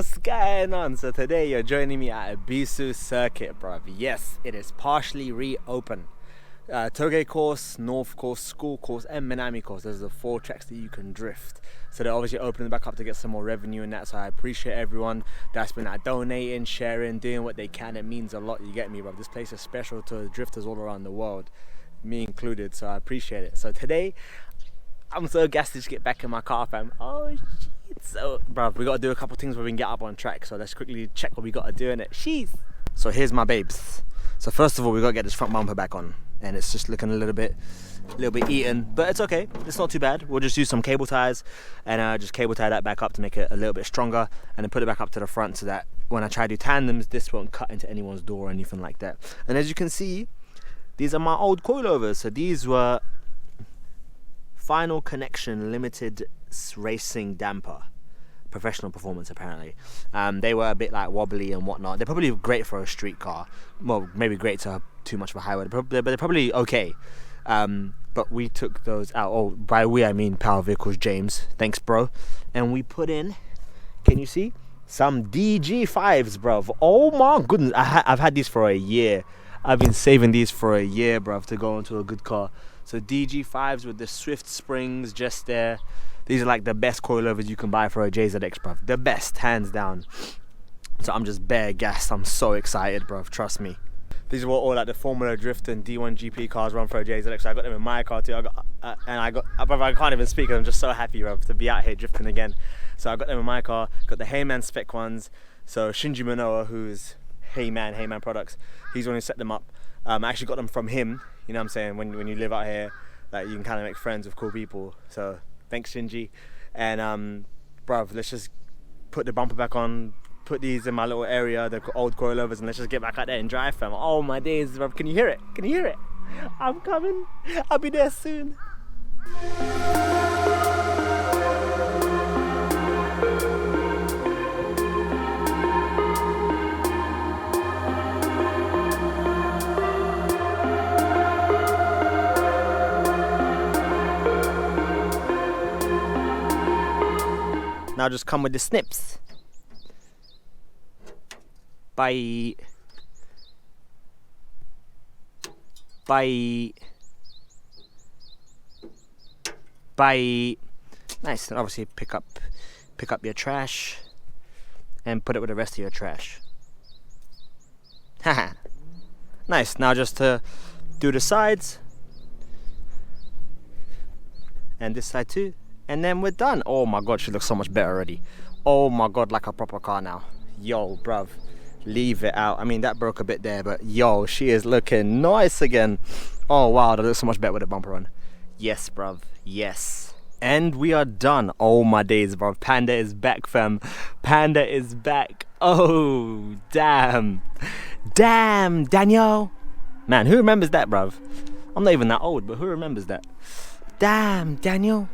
what's going on? So today you're joining me at Ebisu Circuit, bruv. Yes, it is partially reopened. Touge course, North course, School course, and Minami course. Those are the 4 tracks that you can drift. So they're obviously opening back up to get some more revenue and that. So I appreciate everyone that's been donating, sharing, doing what they can. It means a lot, you get me, bruv. This place is special to drifters all around the world, me included. So I appreciate it. So today, I'm so gassed to just get back in my car, fam. Oh shit. So, bruv, we gotta do a couple things where we can get up on track. So let's quickly check what we gotta do in it. Sheesh. So here's my babes. So first of all, we gotta get this front bumper back on, and it's just looking a little bit eaten, but it's okay. It's not too bad. We'll just use some cable ties and just cable tie that back up to make it a little bit stronger, and then put it back up to the front so that when I try to do tandems, this won't cut into anyone's door or anything like that. And as you can see, these are my old coilovers. So these were Final Connection limited racing damper, professional performance apparently. They were a bit like wobbly and whatnot. They're probably great for a street car. Well, maybe great to too much of a highway, but they're probably okay. But we took those out. Oh, by we I mean Power Vehicles James. Thanks, bro. And we put in, can you see, some DG5s, bro. Oh my goodness, I've had these for a year. I've been saving these for a year, bro, to go into a good car. So DG5s with the Swift springs just there. These are like the best coilovers you can buy for a JZX, bruv. The best, hands down. So I'm just bare gassed. I'm so excited, bruv. Trust me. These were all like the Formula Drift and D1 GP cars run for a JZX. So I got them in my car too. Bruv, I can't even speak. I'm just so happy, bruv, to be out here drifting again. So I got them in my car. Got the Heyman spec ones. So Shinji Manoa, who's Heyman Products, he's the one who set them up. I actually got them from him. You know what I'm saying? When you live out here, like, you can kind of make friends with cool people. So thanks, Shinji. And bruv, let's just put the bumper back on, put these in my little area, the old coilovers, and let's just get back out there and drive, fam. Oh my days, bruv. Can you hear it? Can you hear it? I'm coming. I'll be there soon. Now just come with the snips. Bye. Bye. Bye. Nice. And obviously pick up your trash and put it with the rest of your trash. Haha. Nice. Now just to do the sides and this side too. And then we're done. Oh my god, she looks so much better already. Oh my god, like a proper car now. Yo, bruv, leave it out. I mean, that broke a bit there, but yo, she is looking nice again. Oh wow, that looks so much better with the bumper on. Yes, bruv, yes. And we are done. Oh my days, bruv. Panda is back, fam. Panda is back. Oh, damn. Damn, Daniel. Man, who remembers that, bruv? I'm not even that old, but who remembers that? Damn, Daniel.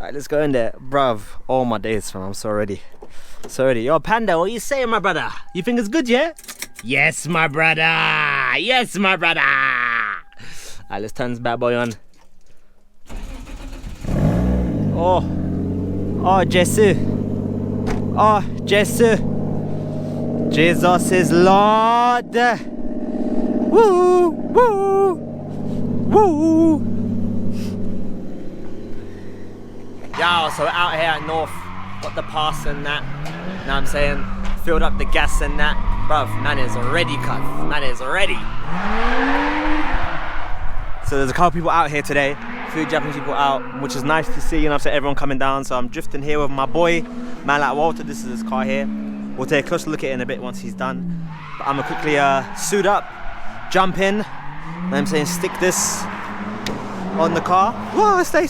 Alright, let's go in there, bruv. Oh my days, fam. I'm so ready. So ready. Yo, Panda, what you saying, my brother? You think it's good, yeah? Yes, my brother. Yes, my brother. Alright, let's turn this bad boy on. Oh, Jesus. Oh, Jesus. Jesus is Lord. Woo, woo, woo. Yo, so we're out here at North, got the pass and that, you know what I'm saying, filled up the gas and that. Bruv, man is ready, cut, man is ready. So there's a couple people out here today, a few Japanese people out, which is nice to see, you know what I'm saying, everyone coming down. So I'm drifting here with my boy, man like Walter. This is his car here. We'll take a closer look at it in a bit once he's done. But I'm gonna quickly suit up, jump in, you know what I'm saying, stick this on the car. Whoa, stay.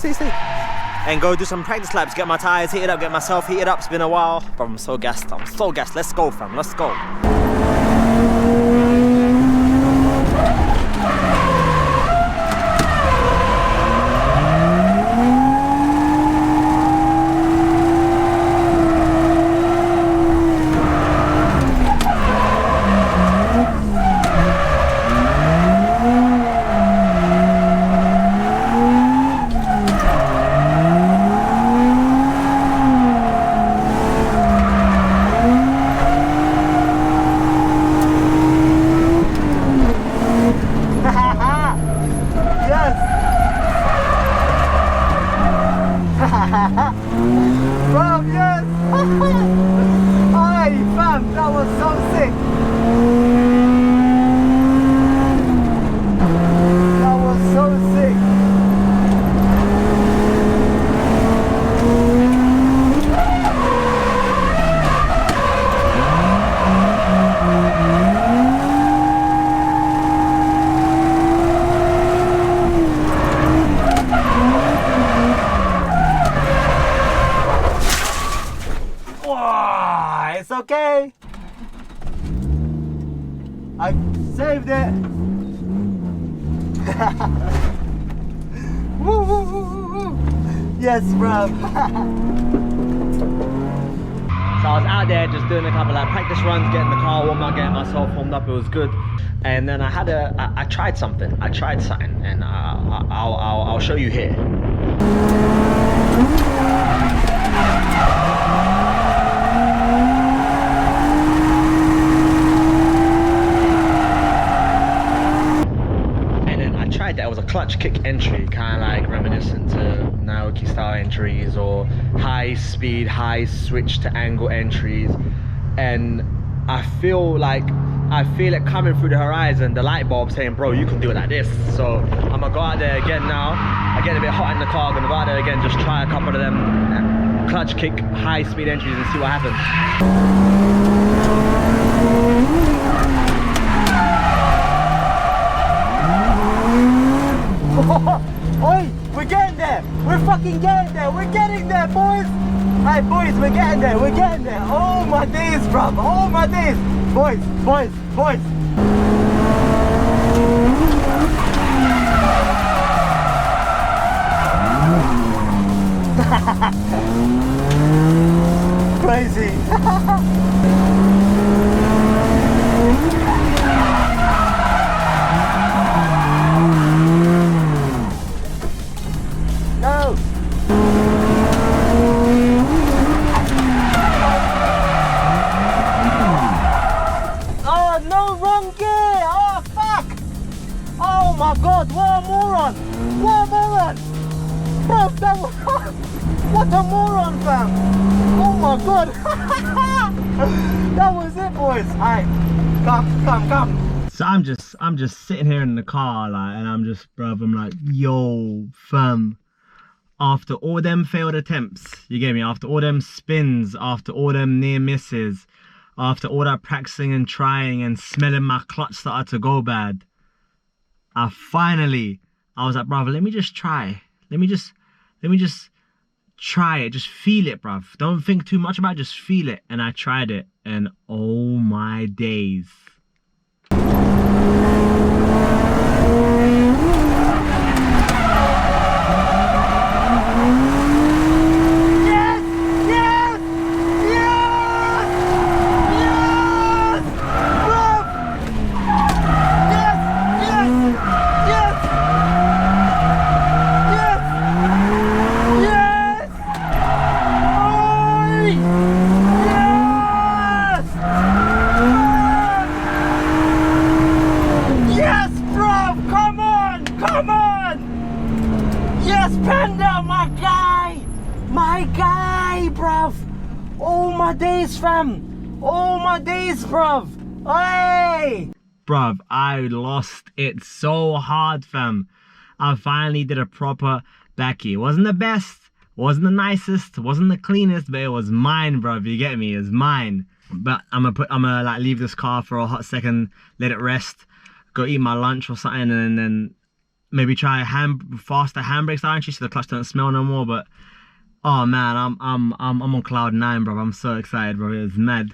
And go do some practice laps, get my tires heated up, get myself heated up. It's been a while, but I'm so gassed. Let's go, fam, let's go. I saved it. Woo, woo, woo, woo, woo. Yes, bruv. So I was out there just doing a couple of practice runs, getting the car warmed up, getting myself warmed up. It was good. And then I tried something. And I'll show you here. That was a clutch kick entry, kind of like reminiscent to Naoki style entries or high speed, high switch to angle entries. And I feel it coming through the horizon, the light bulb saying, bro, you can do it like this. So I'm gonna go out there again now. I get a bit hot in the car, I'm gonna go out there again, just try a couple of them clutch kick, high speed entries and see what happens. Oi, we're getting there. We're fucking getting there. We're getting there, boys. Hey, boys, we're getting there. We're getting there. Oh my days, bruv. Oh my days. Boys, boys, boys. Crazy. Oh my god, what a moron! What a moron! Bro, that was... what a moron, fam! Oh my god! That was it, boys! Alright, come. So I'm just sitting here in the car, like, and I'm just, bruv, I'm like, yo, fam. After all them failed attempts, you get me? After all them spins, after all them near misses, after all that practicing and trying and smelling my clutch started to go bad, I was like, brother, let me just try. Let me just try it. Just feel it, bruv. Don't think too much about it, just feel it. And I tried it, and oh my days. Fam, oh my days, bruv. Hey, bruv, I lost it so hard, fam. I finally did a proper backy. It wasn't the best, wasn't the nicest, wasn't the cleanest, but it was mine, bruv. You get me? It's mine. But I'm gonna like leave this car for a hot second, let it rest, go eat my lunch or something, and then maybe try faster handbrake style entry so the clutch doesn't smell no more. But oh man, I'm on cloud 9, bro. I'm so excited, bro. It's mad.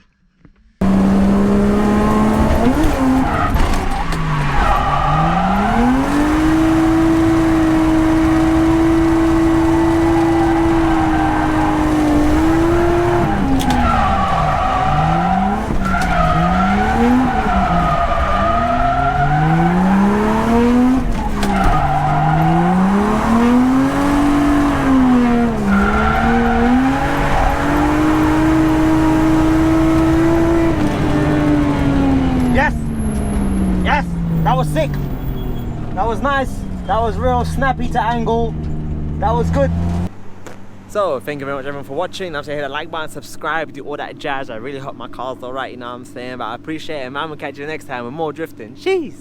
Sick. That was nice. That was real snappy to angle. That was good. So thank you very much everyone for watching. Obviously hit the like button, subscribe, do all that jazz. I really hope my car's alright, you know what I'm saying? But I appreciate it, man. We'll catch you next time with more drifting. Jeez.